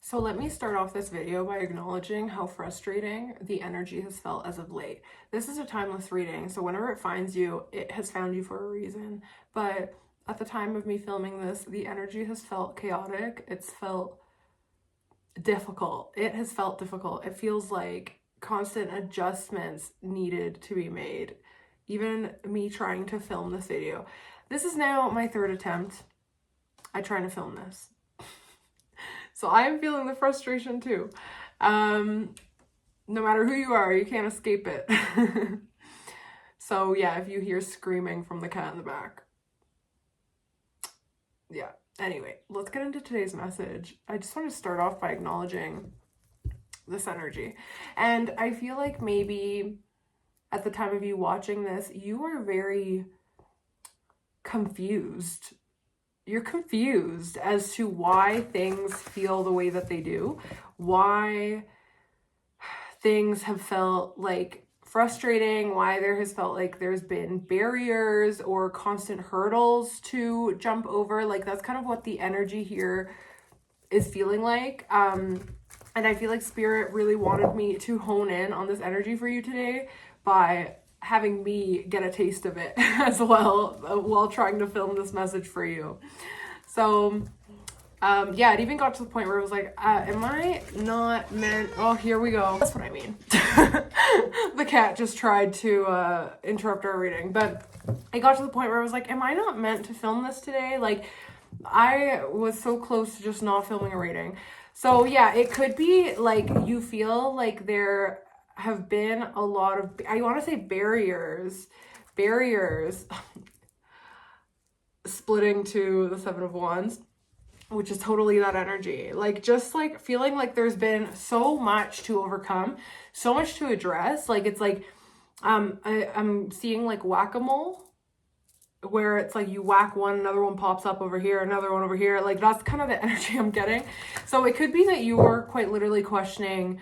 So let me start off this video by acknowledging how frustrating the energy has felt as of late. This is a timeless reading, so whenever it finds you, it has found you for a reason. But at the time of me filming this, the energy has felt chaotic. It's felt difficult. It has felt difficult. It feels like constant adjustments needed to be made. Even me trying to film this video. This is now my third attempt at trying to film this. So I'm feeling the frustration too. No matter who you are, you can't escape it. So yeah, if you hear screaming from the cat in the back. Yeah, anyway, let's get into today's message. I just want to start off by acknowledging this energy. And I feel like maybe at the time of you watching this, you are very confused. You're confused as to why things feel the way that they do, why things have felt like frustrating, why there has felt like there's been barriers or constant hurdles to jump over. Like that's kind of what the energy here is feeling like. And I feel like Spirit really wanted me to hone in on this energy for you today by having me get a taste of it as well while trying to film this message for you. So yeah, it even got to the point where it was like, am I not meant, oh, here we go. That's what I mean. The cat just tried to interrupt our reading, but it got to the point where I was like, am I not meant to film this today? Like I was so close to just not filming a reading. So yeah, it could be like you feel like there have been a lot of, I want to say barriers, splitting to the Seven of Wands, which is totally that energy. Like just like feeling like there's been so much to overcome, so much to address. Like it's like, I'm seeing like whack-a-mole, where it's like you whack one, another one pops up over here, another one over here. Like that's kind of the energy I'm getting. So it could be that you are quite literally questioning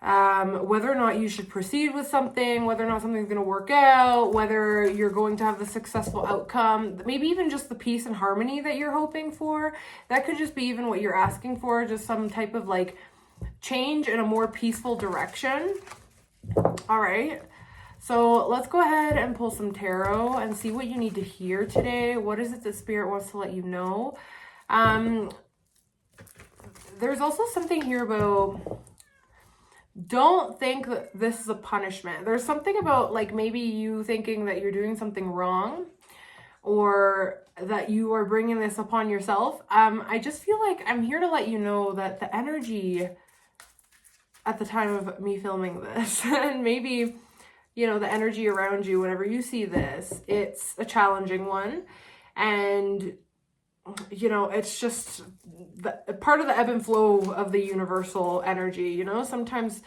whether or not you should proceed with something, whether or not something's going to work out, whether you're going to have the successful outcome, maybe even just the peace and harmony that you're hoping for. That could just be even what you're asking for, just some type of like change in a more peaceful direction. All right. So let's go ahead and pull some tarot and see what you need to hear today. What is it that Spirit wants to let you know? There's also something here about, don't think that this is a punishment. There's something about like maybe you thinking that you're doing something wrong or that you are bringing this upon yourself. I just feel like I'm here to let you know that the energy at the time of me filming this and maybe, you know, the energy around you whenever you see this, it's a challenging one. And you know, it's just part of the ebb and flow of the universal energy. You know, sometimes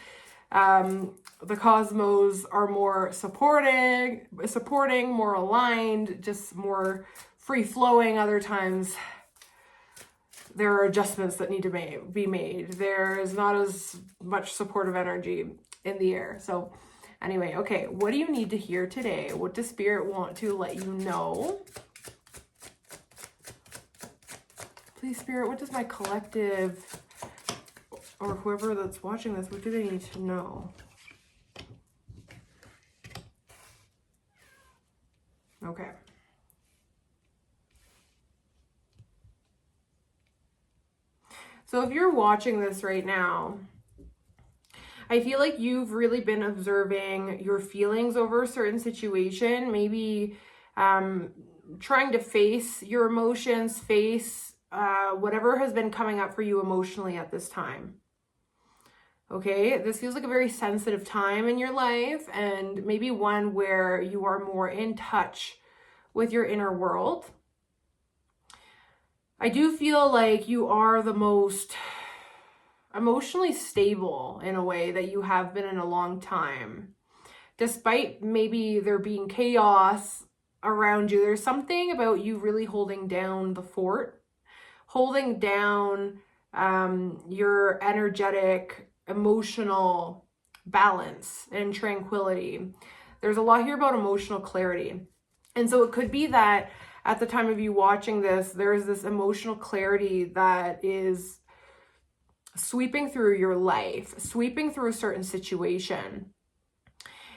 the cosmos are more supporting, more aligned, just more free flowing. Other times there are adjustments that need to be made. There is not as much supportive energy in the air. So anyway, okay, what do you need to hear today? What does Spirit want to let you know? Please, Spirit, what does my collective or whoever that's watching this, what do they need to know? Okay. So if you're watching this right now, I feel like you've really been observing your feelings over a certain situation, maybe trying to face your emotions, face whatever has been coming up for you emotionally at this time. Okay, this feels like a very sensitive time in your life and maybe one where you are more in touch with your inner world. I do feel like you are the most emotionally stable in a way that you have been in a long time. Despite maybe there being chaos around you, there's something about you really holding down the fort, holding down your energetic, emotional balance and tranquility. There's a lot here about emotional clarity. And so it could be that at the time of you watching this, there's this emotional clarity that is sweeping through your life, sweeping through a certain situation.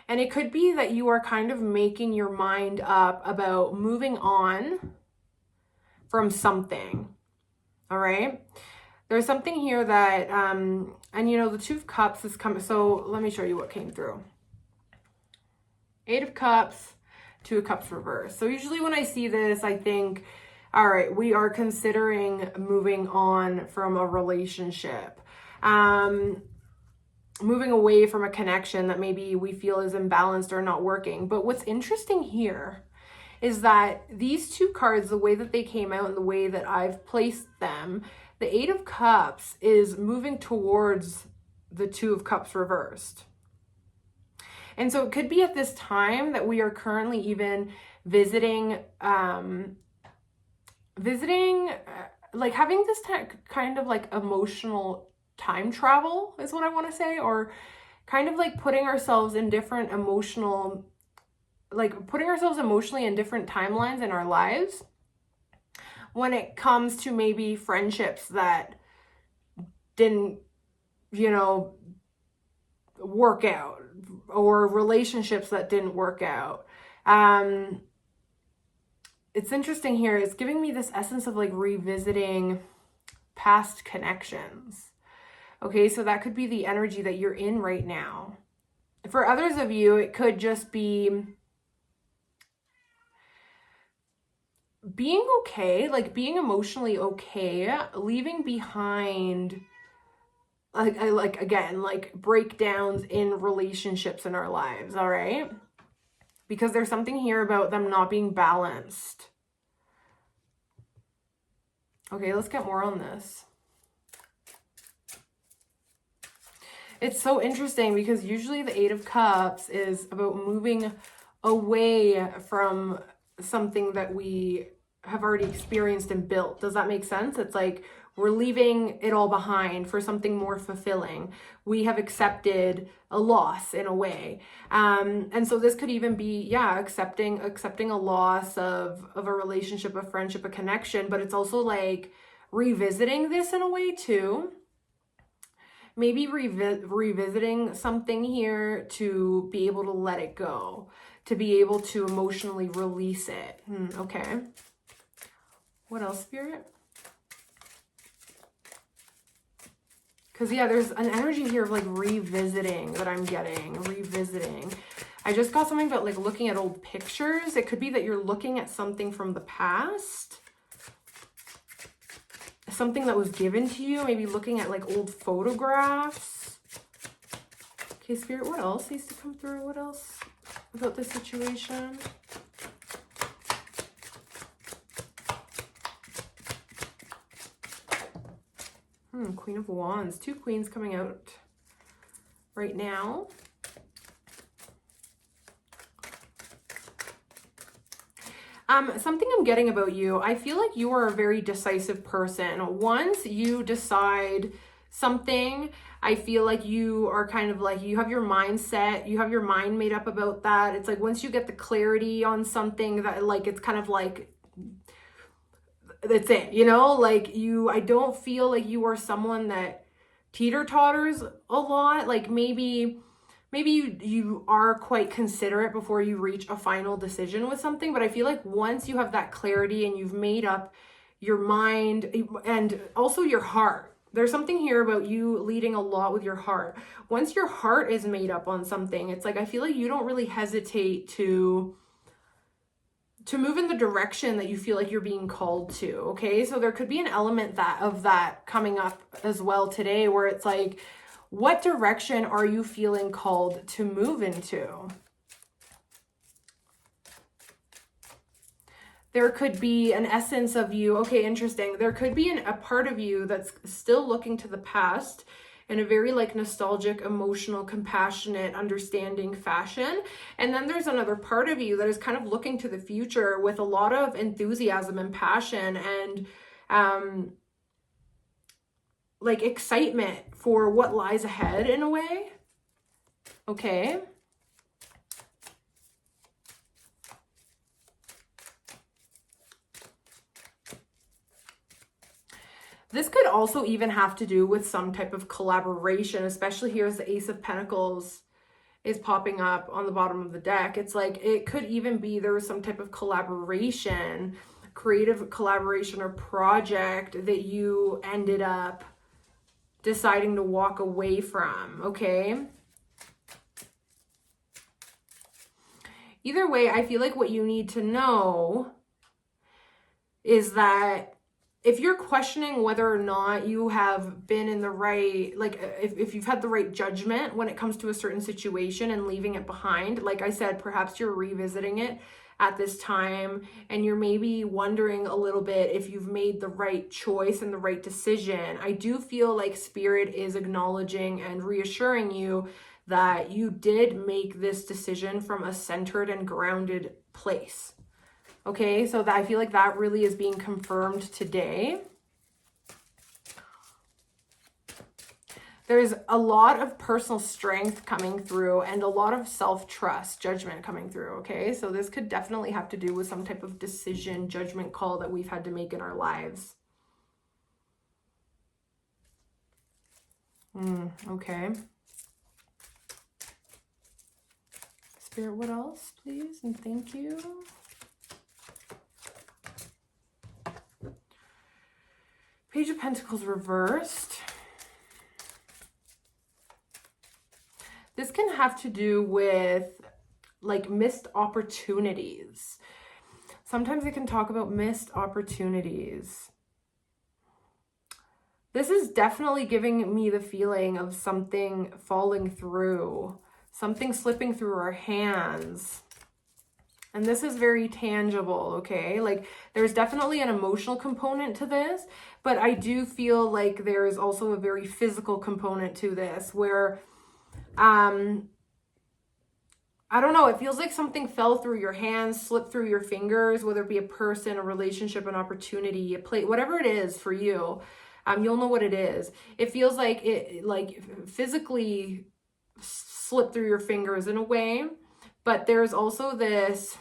And it could be that you are kind of making your mind up about moving on from something. All right. There's something here that, and you know, the Two of Cups is coming. So let me show you what came through. Eight of Cups, Two of Cups reverse. So usually when I see this, I think, all right, we are considering moving on from a relationship. Moving away from a connection that maybe we feel is imbalanced or not working. But what's interesting here is that these two cards, the way that they came out and the way that I've placed them, the Eight of Cups is moving towards the Two of Cups reversed. And so it could be at this time that we are currently even visiting, like having this kind of like emotional time travel is what I want to say, or kind of like putting ourselves in different emotional, like putting ourselves emotionally in different timelines in our lives when it comes to maybe friendships that didn't, you know, work out, or relationships that didn't work out. It's interesting here. It's giving me this essence of like revisiting past connections. Okay, so that could be the energy that you're in right now. For others of you, it could just be being okay, like being emotionally okay, leaving behind like breakdowns in relationships in our lives, all right? Because there's something here about them not being balanced. Okay, let's get more on this. It's so interesting because usually the Eight of Cups is about moving away from something that we have already experienced and built. Does that make sense? It's like we're leaving it all behind for something more fulfilling. We have accepted a loss in a way. And so this could even be, yeah, accepting a loss of a relationship, a friendship, a connection, but it's also like revisiting this in a way too. Maybe revisiting something here to be able to let it go, to be able to emotionally release it. Okay. What else, Spirit? Because, yeah, there's an energy here of, like, revisiting that I'm getting. Revisiting. I just got something about, like, looking at old pictures. It could be that you're looking at something from the past. Something that was given to you. Maybe looking at, like, old photographs. Okay, Spirit, what else needs to come through? What else about this situation? Queen of Wands. Two queens coming out right now. Something I'm getting about you, I feel like you are a very decisive person. Once you decide something, I feel like you are kind of like, you have your mindset, you have your mind made up about that. It's like once you get the clarity on something that like, it's kind of like, that's it, you know, like I don't feel like you are someone that teeter-totters a lot. Like maybe you are quite considerate before you reach a final decision with something, but I feel like once you have that clarity and you've made up your mind and also your heart, there's something here about you leading a lot with your heart. Once your heart is made up on something, it's like I feel like you don't really hesitate to move in the direction that you feel like you're being called to. Okay, so there could be an element of that coming up as well today, where it's like, what direction are you feeling called to move into? There could be an essence of you. Okay, interesting. There could be a part of you that's still looking to the past in a very like nostalgic, emotional, compassionate, understanding fashion. And then there's another part of you that is kind of looking to the future with a lot of enthusiasm and passion and like excitement for what lies ahead in a way. Okay. This could also even have to do with some type of collaboration, especially here as the Ace of Pentacles is popping up on the bottom of the deck. It's like, it could even be there was some type of collaboration, creative collaboration or project that you ended up deciding to walk away from, okay? Either way, I feel like what you need to know is that if you're questioning whether or not you have been in the right, like if you've had the right judgment when it comes to a certain situation and leaving it behind, like I said, perhaps you're revisiting it at this time and you're maybe wondering a little bit if you've made the right choice and the right decision. I do feel like Spirit is acknowledging and reassuring you that you did make this decision from a centered and grounded place. Okay, so that, I feel like that really is being confirmed today. There's a lot of personal strength coming through and a lot of self-trust, judgment coming through, okay? So this could definitely have to do with some type of decision, judgment call that we've had to make in our lives. Okay. Spirit, what else, please? And thank you. Page of Pentacles reversed. This can have to do with like missed opportunities. Sometimes it can talk about missed opportunities. This is definitely giving me the feeling of something falling through, something slipping through our hands. And this is very tangible, okay? Like there's definitely an emotional component to this, but I do feel like there is also a very physical component to this where, I don't know, it feels like something fell through your hands, slipped through your fingers, whether it be a person, a relationship, an opportunity, a plate, whatever it is for you, you'll know what it is. It feels like it like physically slipped through your fingers in a way. But there's also this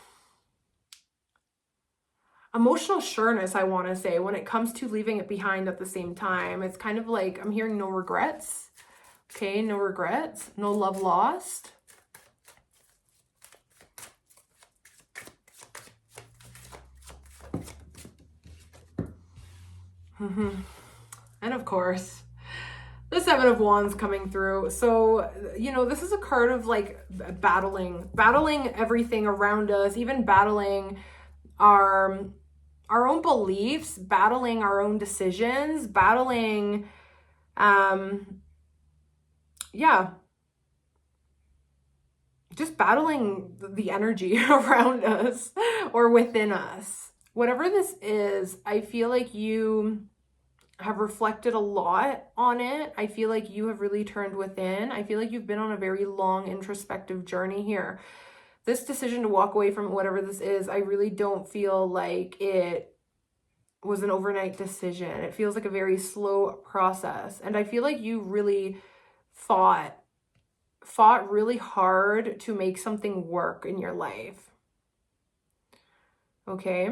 emotional sureness, I want to say, when it comes to leaving it behind at the same time. It's kind of like, I'm hearing no regrets. Okay, no regrets, no love lost. And of course, the Seven of Wands coming through. So, you know, this is a card of like battling everything around us, even battling our own beliefs, battling our own decisions, battling, just battling the energy around us or within us. Whatever this is, I feel like you have reflected a lot on it. I feel like you have really turned within. I feel like you've been on a very long introspective journey here. This decision to walk away from whatever this is, I really don't feel like it was an overnight decision. It feels like a very slow process. And I feel like you really fought really hard to make something work in your life. Okay?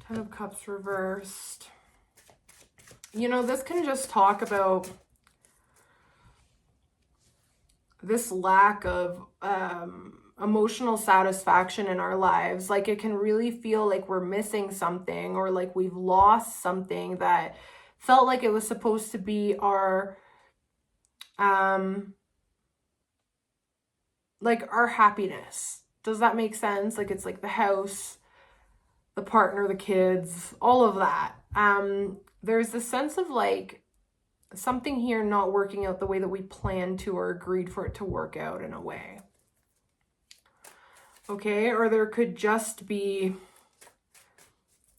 Ten of Cups reversed. You know, this can just talk about this lack of emotional satisfaction in our lives. Like it can really feel like we're missing something or like we've lost something that felt like it was supposed to be our like our happiness. Does that make sense? Like it's like the house, the partner, the kids, all of that. There's this sense of like something here not working out the way that we planned to or agreed for it to work out in a way. Okay, or there could just be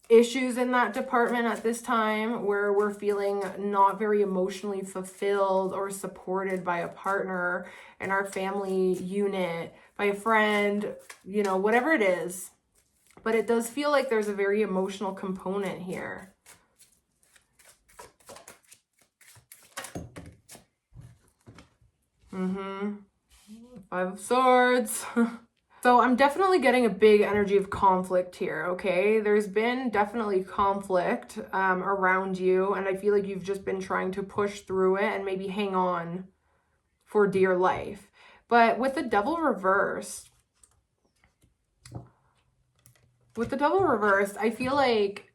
issues in that department at this time where we're feeling not very emotionally fulfilled or supported by a partner in our family unit, by a friend, you know, whatever it is. But it does feel like there's a very emotional component here. Five of Swords. So I'm definitely getting a big energy of conflict here, okay? There's been definitely conflict around you, and I feel like you've just been trying to push through it and maybe hang on for dear life. But with the Devil reversed, I feel like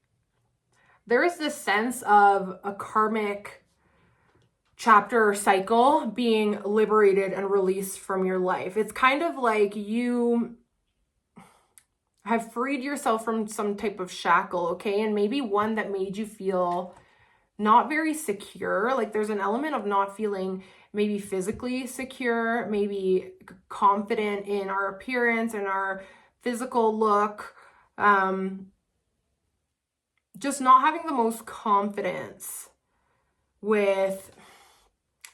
there is this sense of a karmic chapter or cycle being liberated and released from your life. It's kind of like you have freed yourself from some type of shackle, okay? And maybe one that made you feel not very secure. Like there's an element of not feeling maybe physically secure, maybe confident in our appearance and our physical look. Just not having the most confidence with,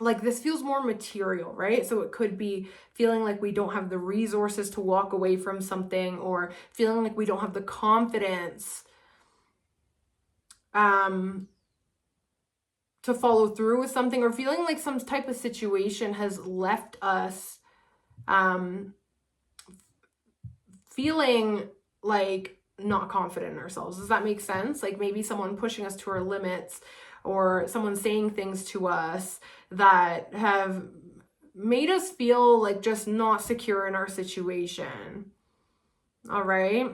like, this feels more material, right? So it could be feeling like we don't have the resources to walk away from something, or feeling like we don't have the confidence to follow through with something, or feeling like some type of situation has left us feeling like not confident in ourselves. Does that make sense? Like maybe someone pushing us to our limits, or someone saying things to us that have made us feel like just not secure in our situation. All right.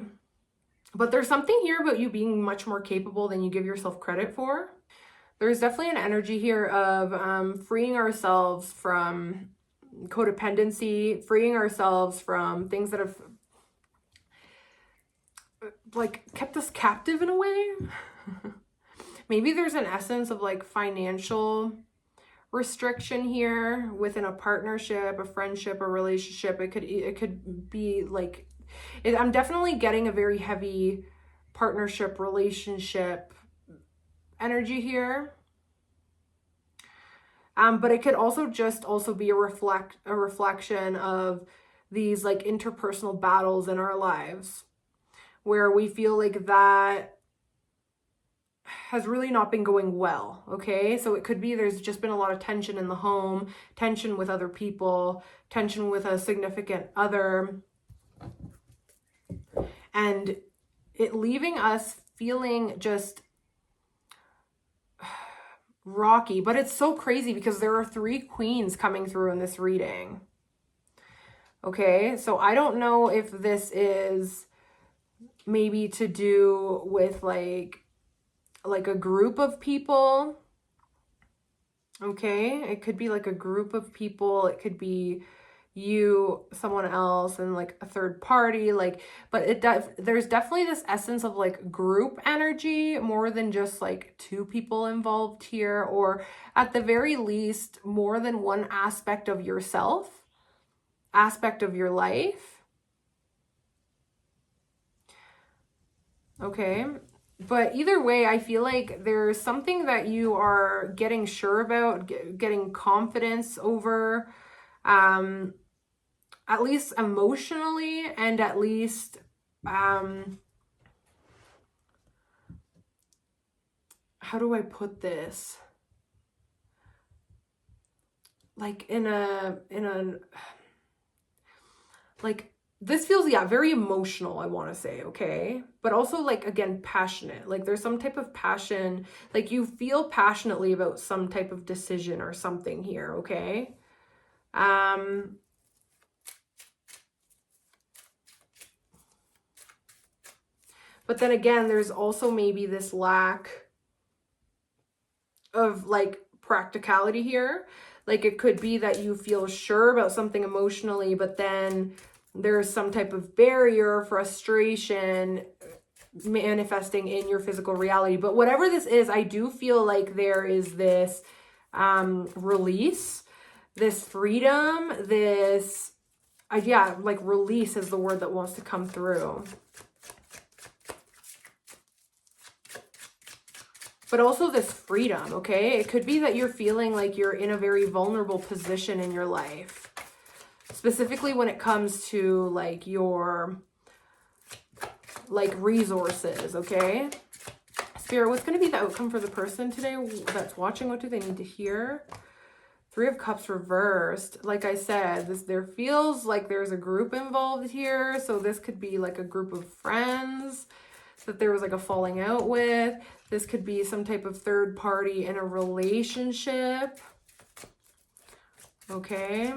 But there's something here about you being much more capable than you give yourself credit for. There's definitely an energy here of freeing ourselves from codependency, freeing ourselves from things that have like kept us captive in a way. Maybe there's an essence of like financial restriction here within a partnership, a friendship, a relationship. It could be like, I'm definitely getting a very heavy partnership, relationship energy here. But it could also be a reflection of these like interpersonal battles in our lives, where we feel like that has really not been going well, okay? So it could be there's just been a lot of tension in the home, tension with other people, tension with a significant other, and it leaving us feeling just rocky. But it's so crazy because there are 3 queens coming through in this reading, okay? So I don't know if this is maybe to do with like a group of people, okay? It could be like a group of people. It could be you, someone else, and like a third party, like, but there's definitely this essence of like group energy more than just like 2 people involved here, or at the very least more than one aspect of yourself, aspect of your life, okay? But either way, I feel like there's something that you are getting sure about, getting confidence over, at least emotionally, and at least, how do I put this? Like like, this feels, yeah, very emotional, I want to say, okay? But also, like, again, passionate. Like, there's some type of passion. Like, you feel passionately about some type of decision or something here, okay? But then again, there's also maybe this lack of, like, practicality here. Like, it could be that you feel sure about something emotionally, but then there's some type of barrier, frustration manifesting in your physical reality. But whatever this is, I do feel like there is this release, this freedom, this, yeah, like release is the word that wants to come through. But also this freedom, okay? It could be that you're feeling like you're in a very vulnerable position in your life. specifically when it comes to like your like resources, okay? Spirit, what's going to be the outcome for the person today that's watching? What do they need to hear? Three of Cups reversed. Like I said, there feels like there's a group involved here. So this could be like a group of friends that there was like a falling out with. This could be some type of third party in a relationship. Okay.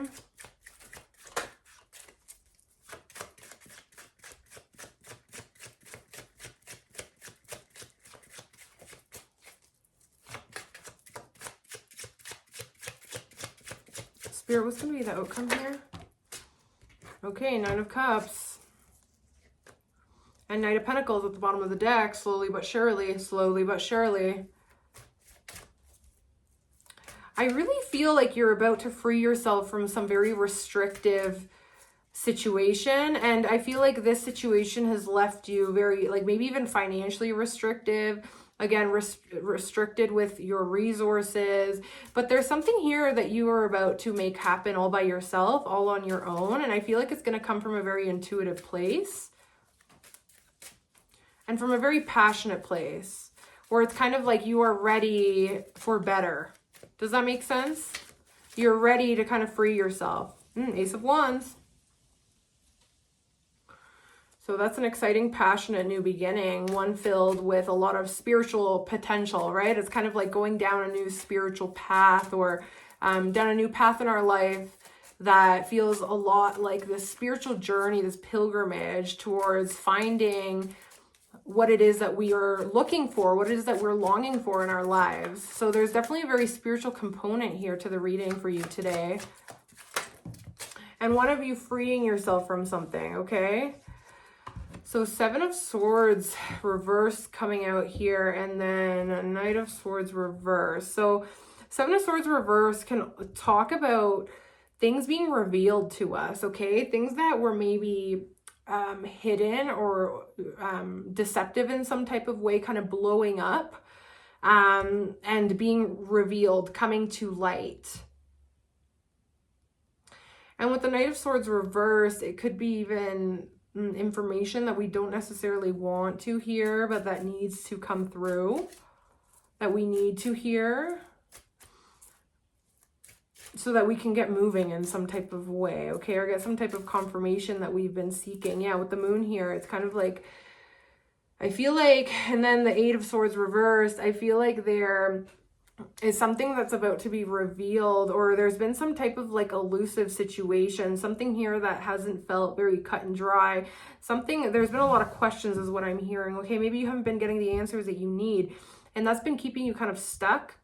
Spirit, what's going to be the outcome here? Okay, Nine of Cups. And Knight of Pentacles at the bottom of the deck. Slowly but surely. Slowly but surely. I really feel like you're about to free yourself from some very restrictive situation. And I feel like this situation has left you very, like maybe even financially restrictive. Again, restricted with your resources. But there's something here that you are about to make happen all by yourself, all on your own. And I feel like it's going to come from a very intuitive place. And from a very passionate place. Where it's kind of like you are ready for better. Does that make sense? You're ready to kind of free yourself. Ace of Wands. So that's an exciting, passionate new beginning, one filled with a lot of spiritual potential, right? It's kind of like going down a new spiritual path or down a new path in our life that feels a lot like this spiritual journey, this pilgrimage towards finding what it is that we are looking for, what it is that we're longing for in our lives. So there's definitely a very spiritual component here to the reading for you today. And one of you freeing yourself from something, okay? So Seven of Swords reversed coming out here, and then a Knight of Swords reversed. So Seven of Swords reversed can talk about things being revealed to us, okay? Things that were maybe hidden or deceptive in some type of way, kind of blowing up and being revealed, coming to light. And with the Knight of Swords reversed, it could be even information that we don't necessarily want to hear, but that needs to come through, that we need to hear so that we can get moving in some type of way, okay? Or get some type of confirmation that we've been seeking. Yeah, with the moon here, it's kind of like, I feel like, and then the Eight of Swords reversed, I feel like there is something that's about to be revealed, or there's been some type of like elusive situation, something here that hasn't felt very cut and dry, something, there's been a lot of questions is what I'm hearing, okay? Maybe you haven't been getting the answers that you need, and that's been keeping you kind of stuck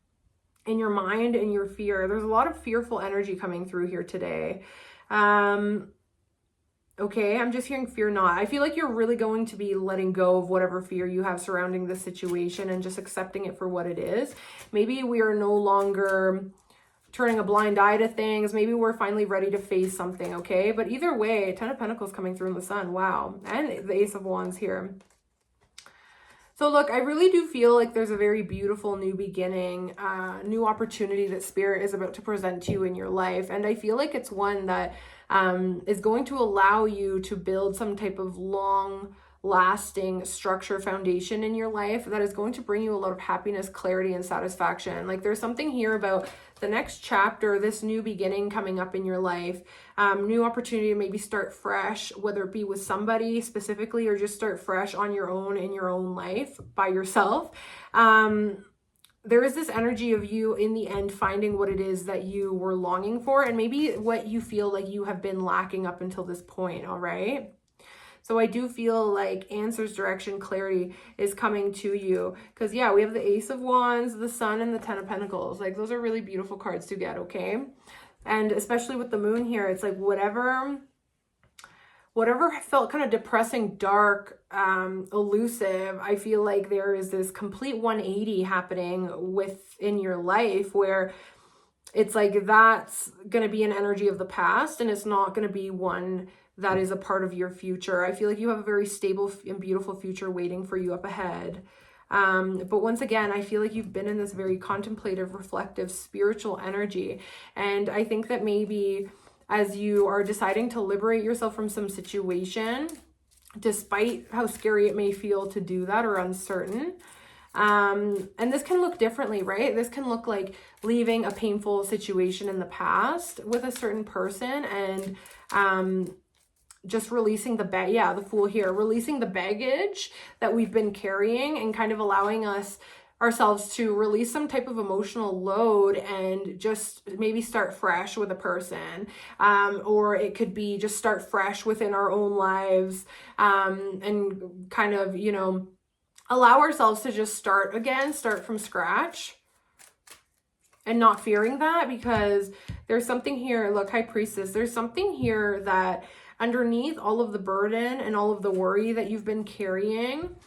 in your mind and your fear. There's a lot of fearful energy coming through here today. Okay, I'm just hearing fear not. I feel like you're really going to be letting go of whatever fear you have surrounding this situation and just accepting it for what it is. Maybe we are no longer turning a blind eye to things. Maybe we're finally ready to face something, okay? But either way, Ten of Pentacles coming through in the sun. Wow. And the Ace of Wands here. So look, I really do feel like there's a very beautiful new beginning, new opportunity that Spirit is about to present to you in your life. And I feel like it's one that is going to allow you to build some type of long-lasting structure foundation in your life that is going to bring you a lot of happiness, clarity, and satisfaction. Like there's something here about the next chapter, this new beginning coming up in your life, new opportunity to maybe start fresh, whether it be with somebody specifically or just start fresh on your own in your own life by yourself. There is this energy of you in the end finding what it is that you were longing for and maybe what you feel like you have been lacking up until this point, all right? So I do feel like answers, direction, clarity is coming to you. Because, yeah, we have the Ace of Wands, the Sun, and the Ten of Pentacles. Like, those are really beautiful cards to get, okay? And especially with the moon here, it's like whatever felt kind of depressing, dark, elusive, I feel like there is this complete 180 happening within your life where it's like that's going to be an energy of the past and it's not going to be one that is a part of your future. I feel like you have a very stable and beautiful future waiting for you up ahead. But once again, I feel like you've been in this very contemplative, reflective, spiritual energy. And I think that maybe as you are deciding to liberate yourself from some situation, despite how scary it may feel to do that or uncertain. And this can look differently, right? This can look like leaving a painful situation in the past with a certain person and just releasing the Fool here, releasing the baggage that we've been carrying and kind of allowing ourselves to release some type of emotional load and just maybe start fresh with a person. Or it could be just start fresh within our own lives, and kind of, you know, allow ourselves to just start again, start from scratch, and not fearing that, because there's something here. Look, High Priestess, there's something here that underneath all of the burden and all of the worry that you've been carrying,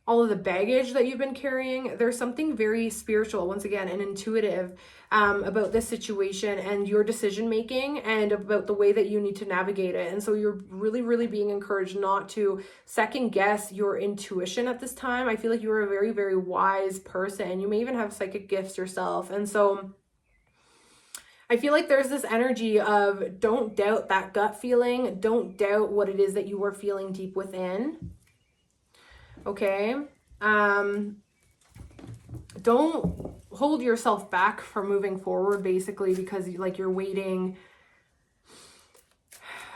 all of the baggage that you've been carrying, there's something very spiritual, once again, and intuitive about this situation and your decision making and about the way that you need to navigate it. And so you're really, really being encouraged not to second guess your intuition at this time. I feel like you're a very, very wise person. You may even have psychic gifts yourself. And so I feel like there's this energy of don't doubt that gut feeling. Don't doubt what it is that you are feeling deep within. Okay. Don't hold yourself back from moving forward, basically, because like you're waiting,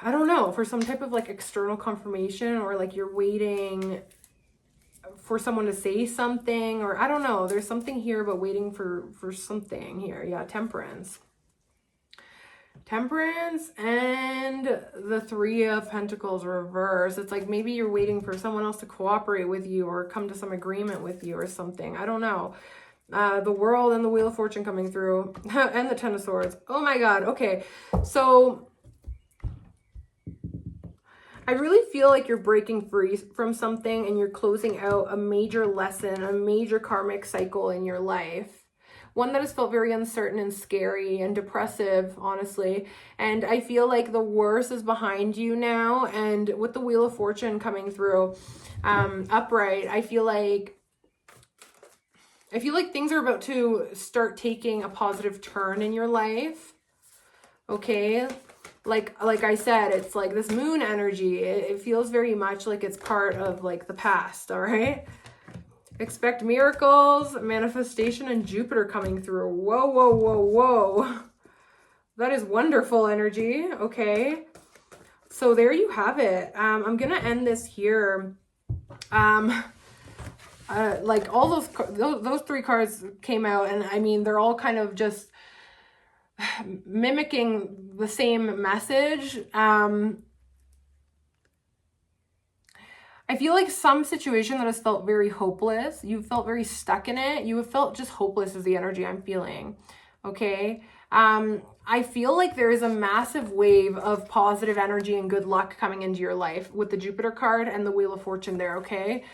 I don't know, for some type of like external confirmation, or like you're waiting for someone to say something, or I don't know. There's something here about waiting for something here. Yeah, Temperance. Temperance and the Three of Pentacles reverse. It's like maybe you're waiting for someone else to cooperate with you or come to some agreement with you or something. I don't know. The World and the Wheel of Fortune coming through and the Ten of Swords. Oh my God. Okay. So I really feel like you're breaking free from something and you're closing out a major lesson, a major karmic cycle in your life. One that has felt very uncertain and scary and depressive, honestly. And I feel like the worst is behind you now. And with the Wheel of Fortune coming through upright, I feel like things are about to start taking a positive turn in your life. Okay. Like I said, it's like this moon energy. It feels very much like it's part of like the past. All right. Expect miracles, manifestation, and Jupiter coming through. Whoa, whoa, whoa, whoa. That is wonderful energy. Okay. So there you have it. I'm going to end this here. Like all those three cards came out, and I mean, they're all kind of just mimicking the same message. I feel like some situation that has felt very hopeless, you felt very stuck in it, you have felt just hopeless is the energy I'm feeling, okay? I feel like there is a massive wave of positive energy and good luck coming into your life with the Jupiter card and the Wheel of Fortune there, okay?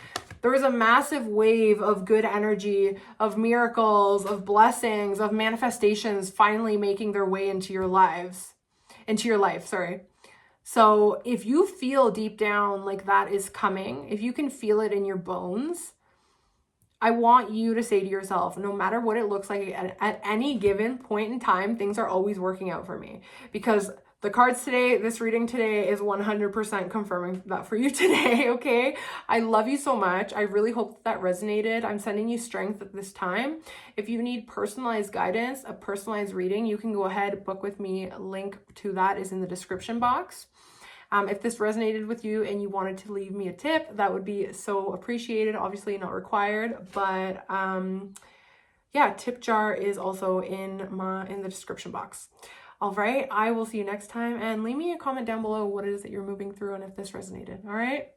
There is a massive wave of good energy, of miracles, of blessings, of manifestations finally making their way into your life, sorry. So if you feel deep down like that is coming, if you can feel it in your bones, I want you to say to yourself, no matter what it looks like at any given point in time, things are always working out for me. Because the cards today, this reading today is 100% confirming that for you today, okay? I love you so much. I really hope that resonated. I'm sending you strength at this time. If you need personalized guidance, a personalized reading, you can go ahead, book with me. Link to that is in the description box. If this resonated with you and you wanted to leave me a tip, that would be so appreciated. Obviously not required, but yeah, tip jar is also in the description box. All right, I will see you next time, and leave me a comment down below what it is that you're moving through and if this resonated. All right.